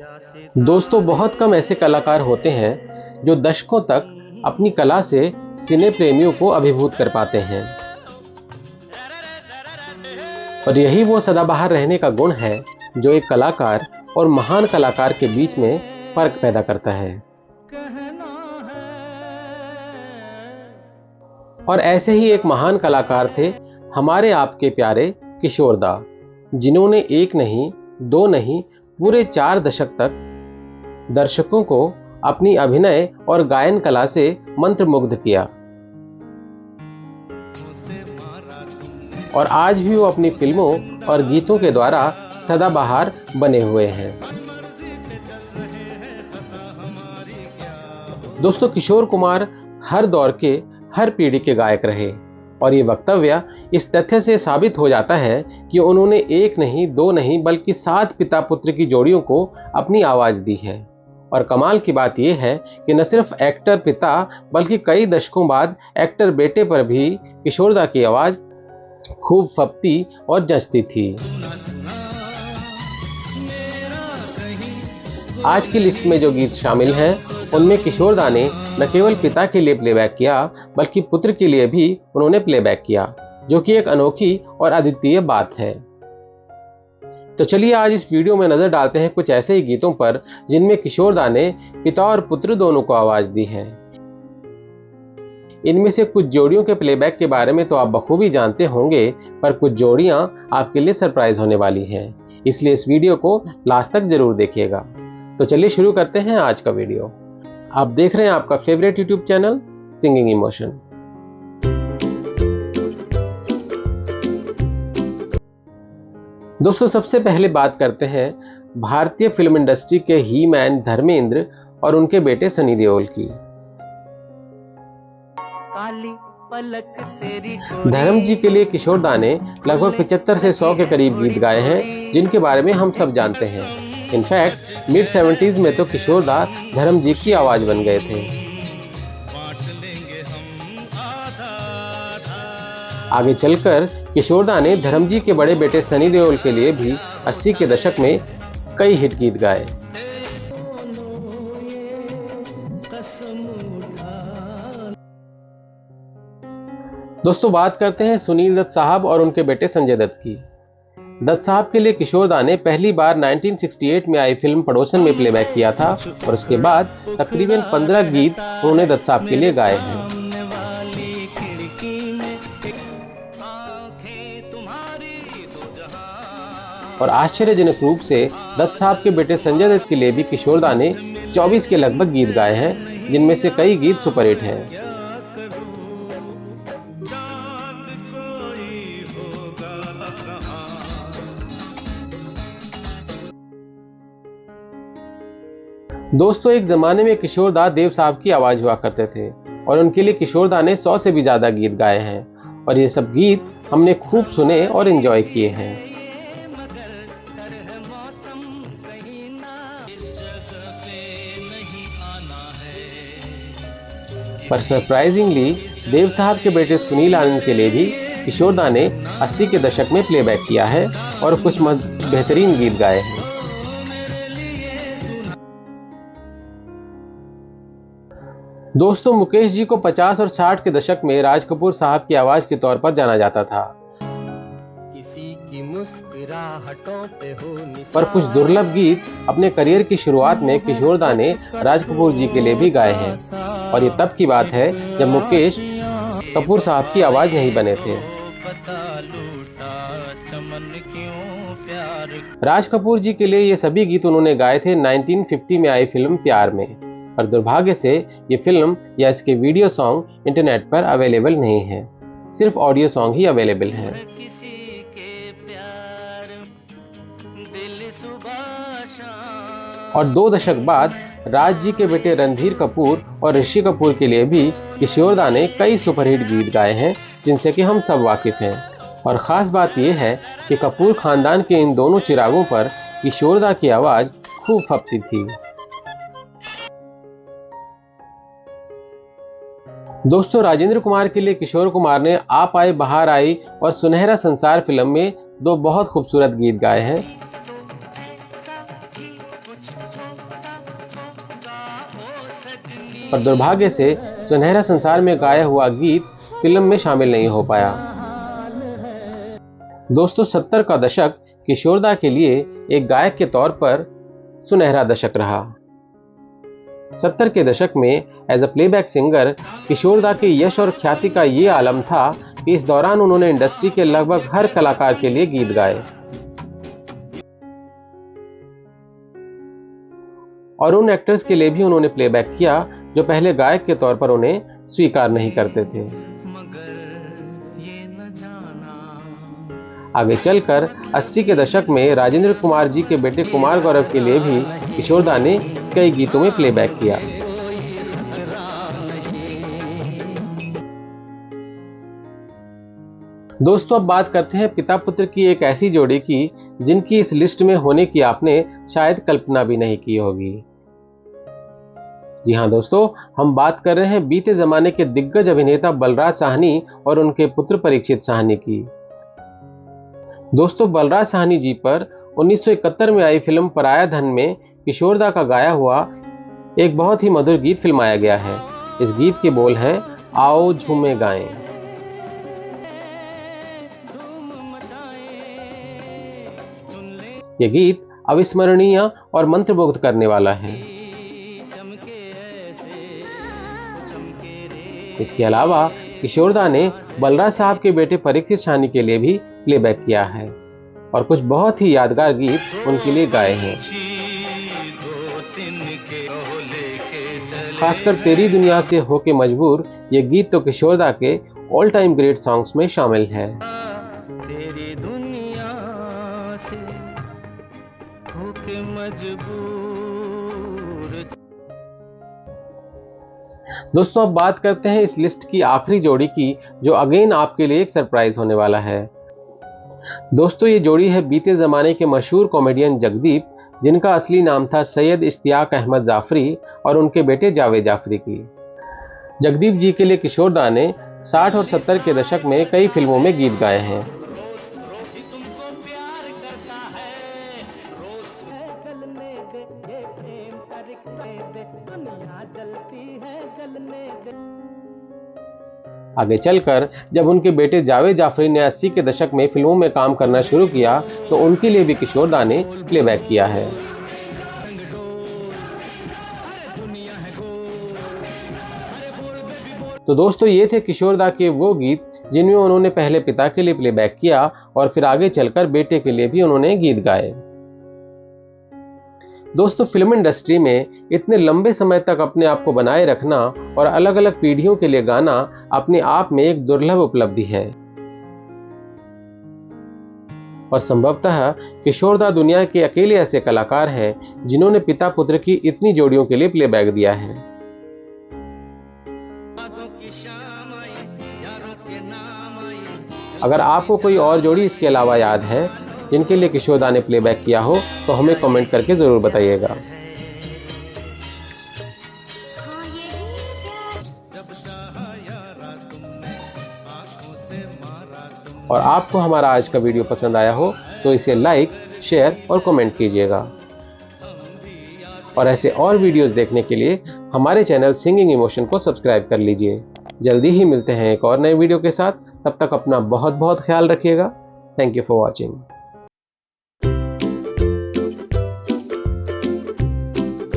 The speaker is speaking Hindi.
दोस्तों, बहुत कम ऐसे कलाकार होते हैं जो दशकों तक अपनी कला से सिने प्रेमियों को अभिभूत कर पाते हैं, और यही वो सदाबहार रहने का गुण है जो एक कलाकार और महान कलाकार के बीच में फर्क पैदा करता है। और ऐसे ही एक महान कलाकार थे हमारे आपके प्यारे किशोर दा, जिन्होंने एक नहीं, दो नहीं, पूरे 4 दशक तक दर्शकों को अपनी अभिनय और गायन कला से मंत्रमुग्ध किया। और आज भी वो अपनी फिल्मों और गीतों के द्वारा सदाबहार बने हुए हैं। दोस्तों, किशोर कुमार हर दौर के, हर पीढ़ी के गायक रहे, और ये वक्तव्य इस तथ्य से साबित हो जाता है कि उन्होंने एक नहीं, दो नहीं, बल्कि 7 पिता पुत्र की जोड़ियों को अपनी आवाज दी है। और कमाल की बात यह है कि न सिर्फ एक्टर पिता, बल्कि कई दशकों बाद एक्टर बेटे पर भी किशोरदा की आवाज खूब फबती और जचती थी। आज की लिस्ट में जो गीत शामिल हैं, उनमें किशोरदा ने न केवल पिता के लिए प्लेबैक किया, बल्कि पुत्र के लिए भी उन्होंने प्लेबैक किया, जो कि एक अनोखी और अद्वितीय बात है। तो चलिए आज इस वीडियो में नजर डालते हैं कुछ ऐसे ही गीतों पर जिनमें किशोरदा ने पिता और पुत्र दोनों को आवाज दी है। इनमें से कुछ जोड़ियों के प्लेबैक के बारे में तो आप बखूबी जानते होंगे, पर कुछ जोड़ियां आपके लिए सरप्राइज होने वाली हैं, इसलिए इस वीडियो को लास्ट तक जरूर देखिएगा। तो चलिए शुरू करते हैं आज का वीडियो। आप देख रहे हैं आपका favourite YouTube channel singing emotion. दोस्तों, सबसे पहले बात करते हैं भारतीय फिल्म इंडस्ट्री के ही मैन धर्मेंद्र और उनके बेटे सनी देओल की। धर्म जी के लिए किशोरदा ने लगभग 75 से 100 के करीब गीत गाए हैं, जिनके बारे में हम सब जानते हैं। इनफैक्ट मिड 70s में तो किशोरदा धर्म जी की आवाज बन गए थे। आगे चलकर किशोरदा ने धर्म जी के बड़े बेटे सनी देओल के लिए भी 80 के दशक में कई हिट गीत गाए। दोस्तों, बात करते हैं सुनील दत्त साहब और उनके बेटे संजय दत्त की। दत्त साहब के लिए किशोरदा ने पहली बार 1968 में आई फिल्म पड़ोसन में प्लेबैक किया था, और उसके बाद तकरीबन 15 गीत उन्होंने दत्त साहब के लिए गाए हैं। और आश्चर्यजनक रूप से दत्त साहब के बेटे संजय दत्त के लिए भी किशोरदा ने 24 के लगभग गीत गाए हैं, जिनमें से कई गीत सुपरहिट हैं। दोस्तों, एक जमाने में किशोरदा देव साहब की आवाज हुआ करते थे, और उनके लिए किशोरदा ने 100 से भी ज्यादा गीत गाए हैं, और ये सब गीत हमने खूब सुने और एंजॉय किए हैं। पर सरप्राइजिंगली देव साहब के बेटे सुनील आनंद के लिए भी किशोरदा ने 80 के दशक में प्लेबैक किया है और कुछ बेहतरीन गीत गाए हैं। दोस्तों, मुकेश जी को 50 और 60 के दशक में राज कपूर साहब की आवाज के तौर पर जाना जाता था, पर कुछ दुर्लभ गीत अपने करियर की शुरुआत में किशोरदा ने राज कपूर जी के लिए भी गाए हैं, और ये तब की बात है जब मुकेश कपूर साहब की आवाज नहीं बने थे। राज कपूर जी के लिए ये सभी गीत उन्होंने गाए थे 1950 में आई फिल्म प्यार में, पर दुर्भाग्य से ये फिल्म या इसके वीडियो सॉन्ग इंटरनेट पर अवेलेबल नहीं है, सिर्फ ऑडियो सॉन्ग ही अवेलेबल है। और 2 दशक बाद राज जी के बेटे रणधीर कपूर और ऋषि कपूर के लिए भी किशोरदा ने कई सुपरहिट गीत गाए हैं, जिनसे कि हम सब वाकिफ हैं। और खास बात यह है कि कपूर खानदान के इन दोनों चिरागों पर किशोरदा की आवाज खूब फबती थी। दोस्तों, राजेंद्र कुमार के लिए किशोर कुमार ने आप आए बाहर आई और सुनहरा संसार फिल्म में 2 बहुत खूबसूरत गीत गाए हैं। पर दुर्भाग्य से सुनहरा संसार में गाया हुआ गीत फिल्म में शामिल नहीं हो पाया। दोस्तों 70 का दशक किशोरदा के लिए एक गायक के तौर पर सुनहरा दशक रहा। 70 के दशक में एज अ प्लेबैक सिंगर किशोरदा के यश और ख्याति का ये आलम था कि इस दौरान उन्होंने इंडस्ट्री के लगभग हर कलाकार के लिए गीत गाए और उन एक्टर्स के लिए भी उन्होंने प्लेबैक किया जो पहले गायक के तौर पर उन्हें स्वीकार नहीं करते थे। आगे चलकर 80 के दशक में राजेंद्र कुमार जी के बेटे कुमार गौरव के लिए भी किशोरदा ने कई गीतों में प्लेबैक किया। दोस्तों अब बात करते हैं पिता पुत्र की एक ऐसी जोड़ी की जिनकी इस लिस्ट में होने की आपने शायद कल्पना भी नहीं की होगी। जी हां दोस्तों, हम बात कर रहे हैं बीते जमाने के दिग्गज अभिनेता बलराज साहनी और उनके पुत्र परीक्षित साहनी की। दोस्तों बलराज साहनी जी पर 1971 में आई फिल्म पराया धन में किशोरदा का गाया हुआ एक बहुत ही मधुर गीत फिल्माया गया है। इस गीत के बोल हैं, आओ झूमे गाएं। यह गीत अविस्मरणीय और मंत्रमुग्ध करने वाला है। इसके अलावा किशोरदा ने बलराज साहब के बेटे परीक्षित साहनी के लिए भी प्लेबैक किया है और कुछ बहुत ही यादगार गीत उनके लिए गाए हैं। खासकर तेरी दुनिया से होके मजबूर, ये गीत तो किशोरदा के ऑल टाइम ग्रेट सॉन्ग्स में शामिल है। तेरी दुनिया से होके मजबूर। दोस्तों अब बात करते हैं इस लिस्ट की आखिरी जोड़ी की जो अगेन आपके लिए एक सरप्राइज होने वाला है। दोस्तों ये जोड़ी है बीते जमाने के मशहूर कॉमेडियन जगदीप, जिनका असली नाम था सैयद इश्तियाक अहमद जाफरी, और उनके बेटे जावेद जाफरी की। जगदीप जी के लिए किशोरदा ने 60 और 70 के दशक में कई फिल्मों में गीत गाए हैं। आगे चलकर जब उनके बेटे जावेद जाफरी ने 80 के दशक में फिल्मों में काम करना शुरू किया तो उनके लिए भी किशोरदा ने प्लेबैक किया है। तो दोस्तों ये थे किशोरदा के वो गीत जिनमें उन्होंने पहले पिता के लिए प्लेबैक किया और फिर आगे चलकर बेटे के लिए भी उन्होंने गीत गाए। दोस्तों फिल्म इंडस्ट्री में इतने लंबे समय तक अपने आप को बनाए रखना और अलग अलग पीढ़ियों के लिए गाना अपने आप में एक दुर्लभ उपलब्धि है और संभवतः किशोरदा दुनिया के अकेले ऐसे कलाकार हैं जिन्होंने पिता पुत्र की इतनी जोड़ियों के लिए प्लेबैक दिया है। अगर आपको कोई और जोड़ी इसके अलावा याद है जिनके लिए किशोरदा ने प्लेबैक किया हो तो हमें कमेंट करके जरूर बताइएगा। और आपको हमारा आज का वीडियो पसंद आया हो तो इसे लाइक, शेयर और कमेंट कीजिएगा। और ऐसे और वीडियोस देखने के लिए हमारे चैनल सिंगिंग इमोशन को सब्सक्राइब कर लीजिए। जल्दी ही मिलते हैं एक और नए वीडियो के साथ। तब तक अपना बहुत बहुत ख्याल रखिएगा। Thank you for watching.